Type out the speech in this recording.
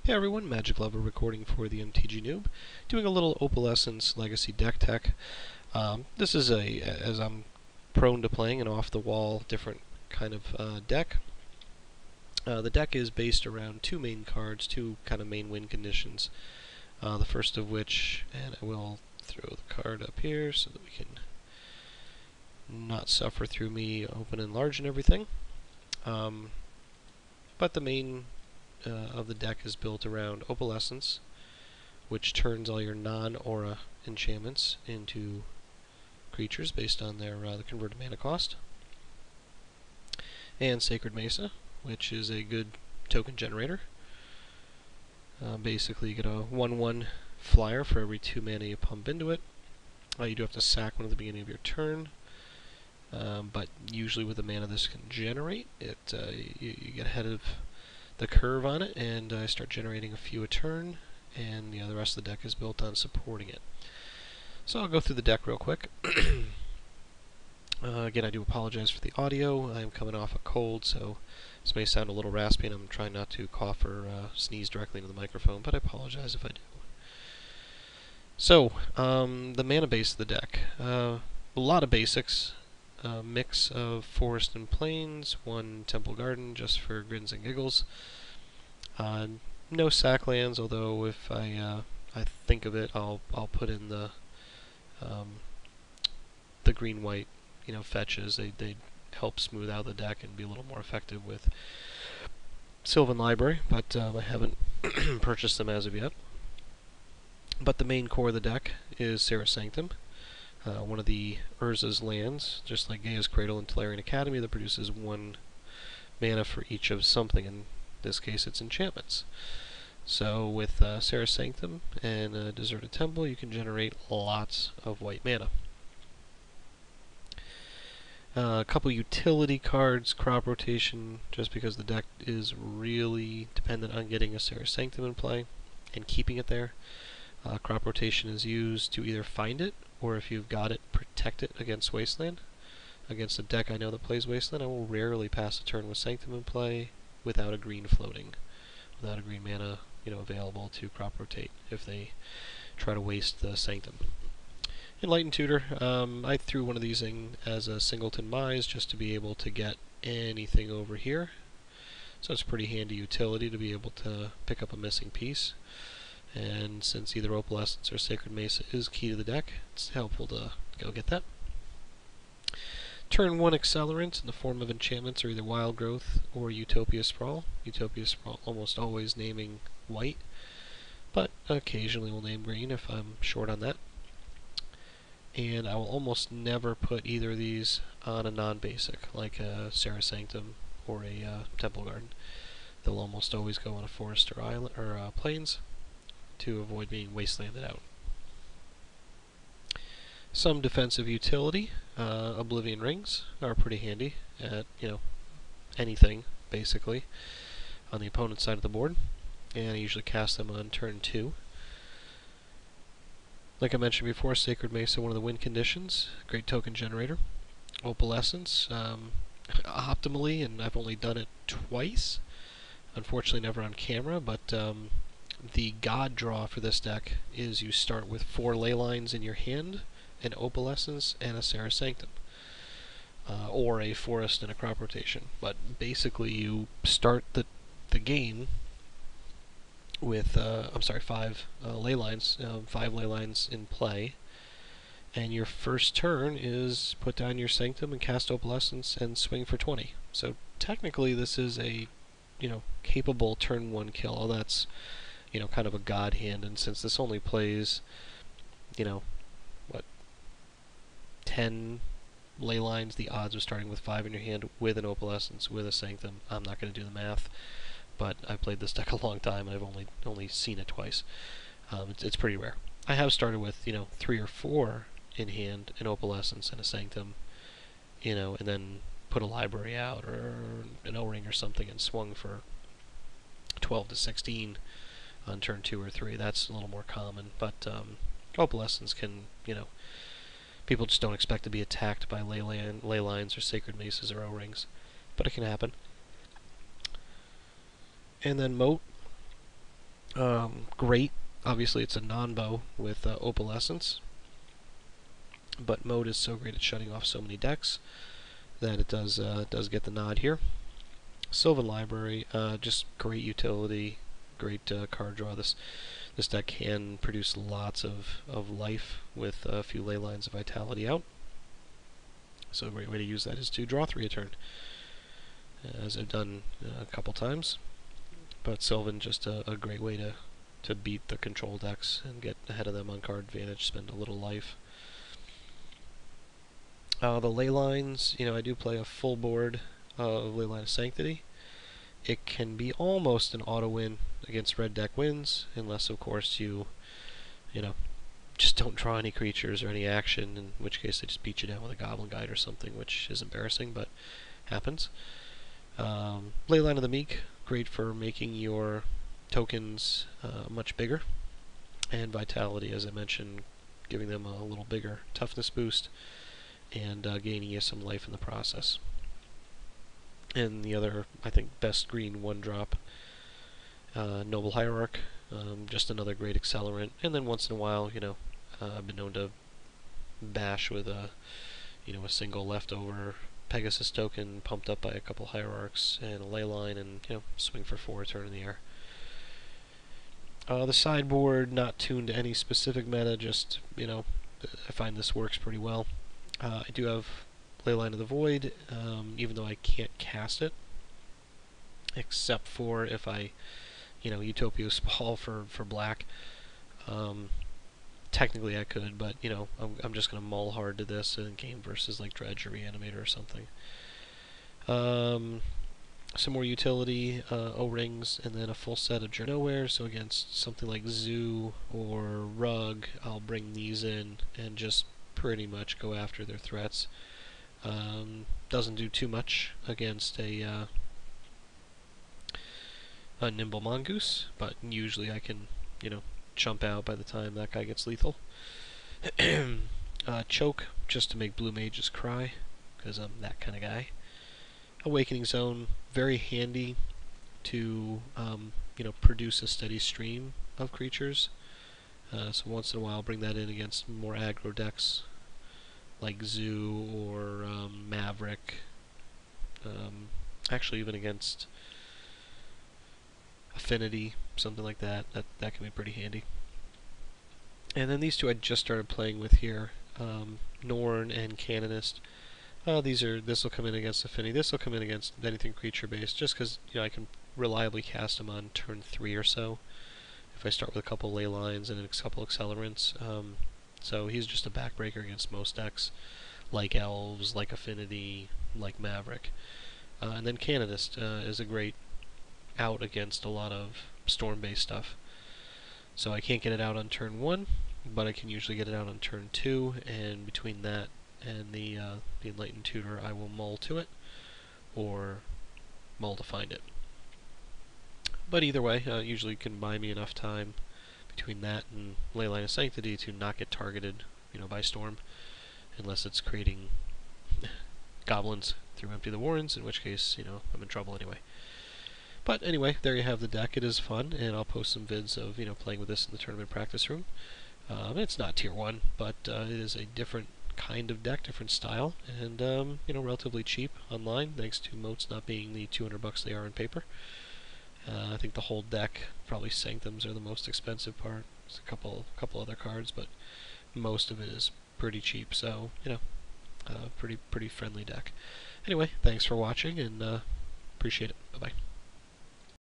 Hey everyone, Magiclovr recording for the mtgnoob, doing a little Opalescence legacy deck tech. This is as I'm prone to playing, an off-the-wall, different kind of deck. The deck is based around two main cards, two kind of main win conditions. The first of which, and I will throw the card up here so that we can not suffer through me open and large and everything. But the main of the deck is built around Opalescence, which turns all your non-aura enchantments into creatures based on their the converted mana cost, and Sacred Mesa, which is a good token generator. Basically, you get a 1/1 flyer for every 2 mana you pump into it. You do have to sack one at the beginning of your turn, but usually with the mana this can generate, you get ahead of the curve on it, and I start generating a few a turn, and the rest of the deck is built on supporting it. So I'll go through the deck real quick. Again, I do apologize for the audio. I'm coming off a cold, so this may sound a little raspy, and I'm trying not to cough or sneeze directly into the microphone, but I apologize if I do. So, the mana base of the deck. A lot of basics. Mix of forest and plains, 1 temple garden just for grins and giggles. No sack lands, although if I think of it, I'll put in the green-white fetches. They help smooth out the deck and be a little more effective with Sylvan Library, but I haven't purchased them as of yet. But the main core of the deck is Serra's Sanctum. One of the Urza's lands, just like Gaia's Cradle and Tolarian Academy, that produces 1 mana for each of something. In this case, it's enchantments. So with Serra's Sanctum and Deserted Temple, you can generate lots of white mana. A couple utility cards, crop rotation, just because the deck is really dependent on getting a Serra's Sanctum in play and keeping it there. Crop rotation is used to either find it, or if you've got it, protect it against Wasteland. Against a deck I know that plays Wasteland, I will rarely pass a turn with Sanctum in play without a green floating, without a green mana available to crop rotate if they try to waste the Sanctum. Enlightened Tutor, I threw one of these in as a singleton Mise just to be able to get anything over here. So it's a pretty handy utility to be able to pick up a missing piece. And since either Opalescence or Sacred Mesa is key to the deck, it's helpful to go get that. Turn 1 accelerants in the form of enchantments are either Wild Growth or Utopia Sprawl. Utopia Sprawl almost always naming white, but occasionally will name green if I'm short on that. And I will almost never put either of these on a non-basic, like a Serra's Sanctum or a Temple Garden. They'll almost always go on a forest or island or plains to avoid being wastelanded out. Some defensive utility. Oblivion Rings are pretty handy at anything basically on the opponent's side of the board, and I usually cast them on turn 2. Like I mentioned before, Sacred Mesa, one of the win conditions, great token generator. Opalescence, optimally, and I've only done it twice, unfortunately never on camera, but the god draw for this deck is you start with 4 ley lines in your hand, an Opalescence, and a Serra's Sanctum, or a forest and a crop rotation. But basically, you start the game with 5 ley lines, 5 ley lines in play, and your first turn is put down your Sanctum and cast Opalescence and swing for 20. So technically, this is a capable turn 1 kill. All that's kind of a god hand, and since this only plays 10 ley lines, the odds of starting with 5 in your hand with an Opalescence, with a Sanctum, I'm not going to do the math, but I've played this deck a long time, and I've only seen it twice. It's pretty rare. I have started with 3 or 4 in hand, an Opalescence and a Sanctum, and then put a library out or an O-ring or something and swung for 12 to 16 on turn 2 or 3. That's a little more common, but Opalescence can, people just don't expect to be attacked by ley lines or Sacred Mesas or O-rings, but it can happen. And then Moat, Great. Obviously, it's a non-bow with Opalescence, but mode is so great at shutting off so many decks that it does get the nod here. Sylvan Library, just great utility, great card draw. This deck can produce lots of life with a few ley lines of vitality out. So a great way to use that is to draw 3 a turn, as I've done a couple times. But Sylvan, just a great way to beat the control decks and get ahead of them on card advantage, spend a little life. The ley lines, I do play a full board of Leyline of Sanctity. It can be almost an auto win against red deck wins, unless of course you just don't draw any creatures or any action, in which case they just beat you down with a Goblin Guide or something, which is embarrassing, but happens. Leyline of the Meek, great for making your tokens much bigger, and Vitality, as I mentioned, giving them a little bigger toughness boost, and gaining you some life in the process. And the other, I think, best green 1-drop, Noble Hierarch, just another great accelerant. And then once in a while, I've been known to bash with a single leftover Pegasus token pumped up by a couple Hierarchs and a Leyline, and swing for 4 a turn in the air. The sideboard, not tuned to any specific meta, just I find this works pretty well. I do have Leyline of the Void, even though I can't cast it, except for if I, Utopia Spall for black. Technically I could, but I'm just gonna mull hard to this in game versus like Dredge or Reanimator or something. Some more utility, O-rings, and then a full set of Journey Nowhere. So against something like Zoo or Rug, I'll bring these in and just pretty much go after their threats. Doesn't do too much against a Nimble Mongoose, but usually I can, chump out by the time that guy gets lethal. Choke, just to make blue mages cry, because I'm that kind of guy. Awakening Zone, very handy to, produce a steady stream of creatures. So once in a while, bring that in against more aggro decks, like Zoo or Maverick. Actually, even against Affinity, something like that. That can be pretty handy. And then these two I just started playing with here, Norn and Canonist. This will come in against Affinity. This will come in against anything creature based, just because I can reliably cast them on turn 3 or so. If I start with a couple ley lines and a couple accelerants. So he's just a backbreaker against most decks, like Elves, like Affinity, like Maverick. And then Canonist is a great out against a lot of storm-based stuff. So I can't get it out on turn 1, but I can usually get it out on turn 2, and between that and the Enlightened Tutor, I will mull to it, or mull to find it. But either way, usually can buy me enough time between that and Leyline of Sanctity to not get targeted, by storm, unless it's creating goblins through Empty the Warrens, in which case, I'm in trouble anyway. But anyway, there you have the deck. It is fun, and I'll post some vids of, playing with this in the tournament practice room. It's not tier 1, but it is a different kind of deck, different style, and, relatively cheap online, thanks to motes not being the $200 they are on paper. I think the whole deck, probably Sanctums are the most expensive part. There's a couple other cards, but most of it is pretty cheap, so, pretty friendly deck. Anyway, thanks for watching, and appreciate it. Bye-bye.